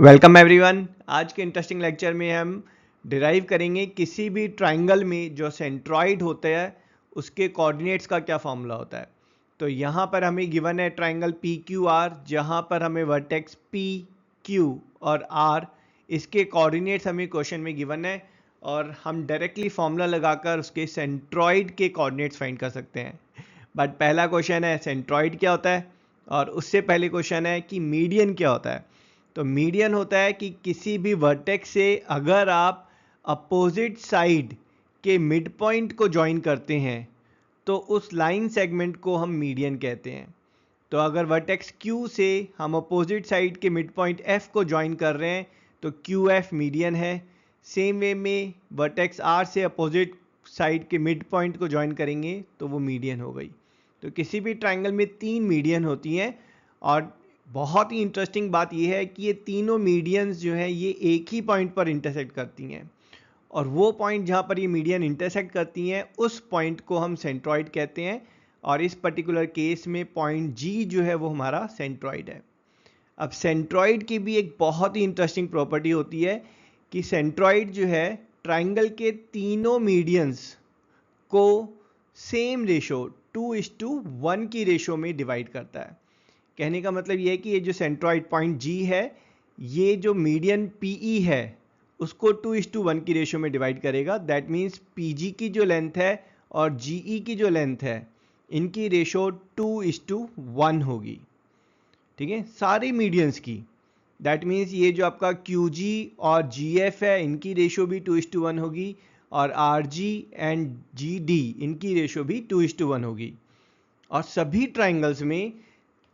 Welcome everyone. आज के interesting lecture में हम डिराइव करेंगे किसी भी ट्राइंगल में जो सेंट्रॉइड होते हैं उसके कोऑर्डिनेट्स का क्या फॉर्मूला होता है। तो यहाँ पर हमें गिवन है ट्राइंगल पी क्यू आर, जहाँ पर हमें वर्टेक्स पी क्यू और आर इसके कोऑर्डिनेट्स हमें क्वेश्चन में गिवन है और हम डायरेक्टली फॉर्मूला लगाकर उसके सेंट्रॉइड के कोऑर्डिनेट्स फाइंड कर सकते हैं। बट पहला क्वेश्चन है सेंट्रॉइड क्या होता है, और उससे पहले क्वेश्चन है कि मीडियन क्या होता है। तो मीडियन होता है कि किसी भी वर्टेक्स से अगर आप अपोजिट साइड के मिड पॉइंट को ज्वाइन करते हैं तो उस लाइन सेगमेंट को हम मीडियन कहते हैं। तो अगर वर्टेक्स Q से हम अपोजिट साइड के मिड पॉइंट F को ज्वाइन कर रहे हैं तो QF मीडियन है। सेम वे में वर्टेक्स R से अपोजिट साइड के मिड पॉइंट को ज्वाइन करेंगे तो वो मीडियन हो गई। तो किसी भी ट्राइंगल में 3 मीडियन होती हैं और बहुत ही इंटरेस्टिंग बात यह है कि ये तीनों मीडियंस जो हैं ये एक ही पॉइंट पर इंटरसेक्ट करती हैं और वो पॉइंट जहाँ पर ये मीडियन इंटरसेक्ट करती हैं उस पॉइंट को हम सेंट्रॉइड कहते हैं और इस पर्टिकुलर केस में पॉइंट G जो है वो हमारा सेंट्रॉइड है। अब सेंट्रॉइड की भी एक बहुत ही इंटरेस्टिंग प्रॉपर्टी होती है कि सेंट्रॉइड जो है ट्राइंगल के तीनों मीडियंस को सेम रेशो 2:1 की रेशो में डिवाइड करता है। कहने का मतलब ये है कि ये जो सेंट्रॉइड पॉइंट G है ये जो मीडियन PE है उसको 2:1 की रेशो में डिवाइड करेगा। दैट मीन्स PG की जो लेंथ है और GE की जो लेंथ है इनकी रेशो 2:1 होगी। ठीक है, सारे मीडियंस की। दैट मीन्स ये जो आपका QG और GF है इनकी रेशो भी 2:1 होगी और RG एंड GD इनकी रेशो भी 2:1 होगी। और सभी ट्राइंगल्स में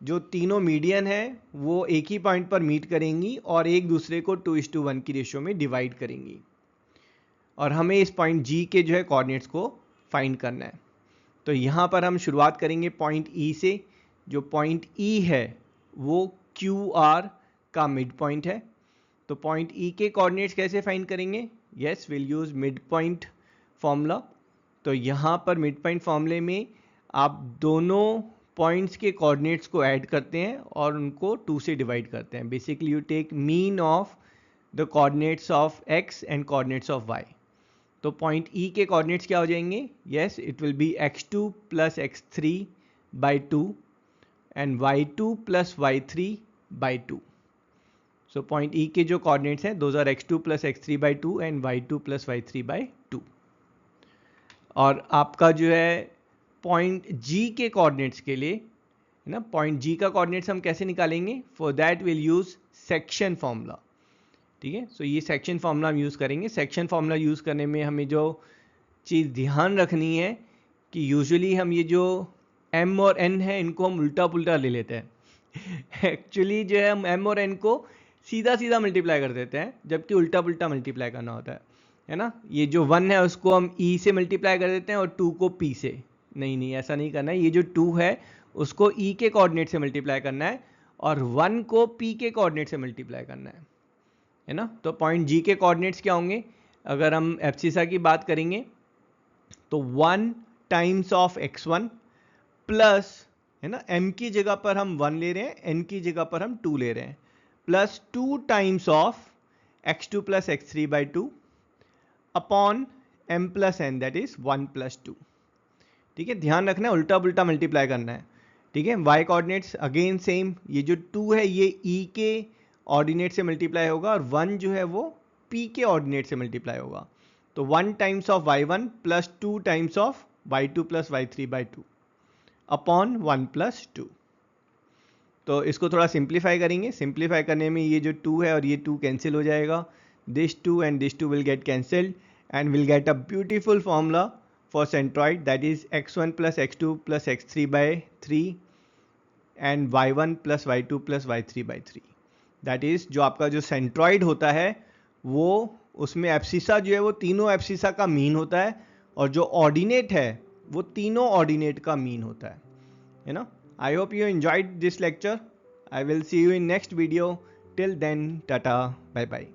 जो तीनों मीडियन है वो एक ही पॉइंट पर मीट करेंगी और एक दूसरे को 2:1 की रेशो में डिवाइड करेंगी और हमें इस पॉइंट G के जो है कोऑर्डिनेट्स को फाइंड करना है। तो यहाँ पर हम शुरुआत करेंगे पॉइंट E से। जो पॉइंट E है वो QR का मिड पॉइंट है। तो पॉइंट E के कोऑर्डिनेट्स कैसे फाइंड करेंगे? Yes, will use mid point formula. तो यहाँ पर मिड पॉइंट फॉर्मूले में आप दोनों पॉइंट्स के कोऑर्डिनेट्स को ऐड करते हैं और उनको 2 से डिवाइड करते हैं। Basically you take mean of the coordinates of x and coordinates of y। तो पॉइंट E के कोऑर्डिनेट्स क्या हो जाएंगे? Yes, it will be x2 plus x3 by 2 and y2 plus y3 by 2। So point E के जो coordinates हैं those are x2 plus x3 by 2 and y2 plus y3 by 2। और आपका जो है पॉइंट G के कोऑर्डिनेट्स के लिए है ना, पॉइंट G का कोऑर्डिनेट्स हम कैसे निकालेंगे? For that will use section formula. ठीक है, सो ये सेक्शन फॉर्मूला हम यूज़ करेंगे। सेक्शन फॉर्मूला यूज़ करने में हमें जो चीज़ ध्यान रखनी है कि यूजुअली हम ये जो M और N है इनको हम उल्टा पुल्टा ले लेते हैं। एक्चुअली जो है हम M और N को सीधा सीधा मल्टीप्लाई कर देते हैं जबकि उल्टा पुल्टा मल्टीप्लाई करना होता है ना। ये जो 1 है उसको हम E से मल्टीप्लाई कर देते हैं और 2 को P से। नहीं, ऐसा नहीं करना है। ये जो 2 है उसको E के कोऑर्डिनेट से मल्टीप्लाई करना है और 1 को P के कोऑर्डिनेट से मल्टीप्लाई करना है ना। तो पॉइंट G के कोऑर्डिनेट्स क्या होंगे? अगर हम एब्सिसा की बात करेंगे तो 1 टाइम्स ऑफ x1 प्लस है ना, m की जगह पर हम 1 ले रहे हैं, n की जगह पर हम 2 ले रहे हैं, plus 2 times of x2 plus x3 by 2 upon m plus n that is 1 plus 2। ठीक है, ध्यान रखना है उल्टा पुल्टा मल्टीप्लाई करना है। ठीक है, y कोऑर्डिनेट्स अगेन सेम। ये जो 2 है ये E के ऑर्डिनेट से मल्टीप्लाई होगा और 1 जो है वो P के ऑर्डिनेट से मल्टीप्लाई होगा। तो 1 times of y1 plus 2 times of y2 plus y3 by 2 upon 1 plus 2। तो इसको थोड़ा सिंप्लीफाई करेंगे। सिंप्लीफाई करने में ये जो 2 है और ये 2 कैंसिल हो जाएगा। This 2 and this 2 will get cancelled and will get a beautiful formula for centroid, that is x1 plus x2 plus x3 by 3 and y1 plus y2 plus y3 by 3। that is जो आपका जो centroid होता है वो उसमें abscissa जो है वो तीनों एब्सिसा का मीन होता है और जो ऑर्डिनेट है वो तीनों ऑर्डिनेट का मीन होता है ना। I hope you enjoyed this lecture. I will see you in next video. Till then tata, bye bye.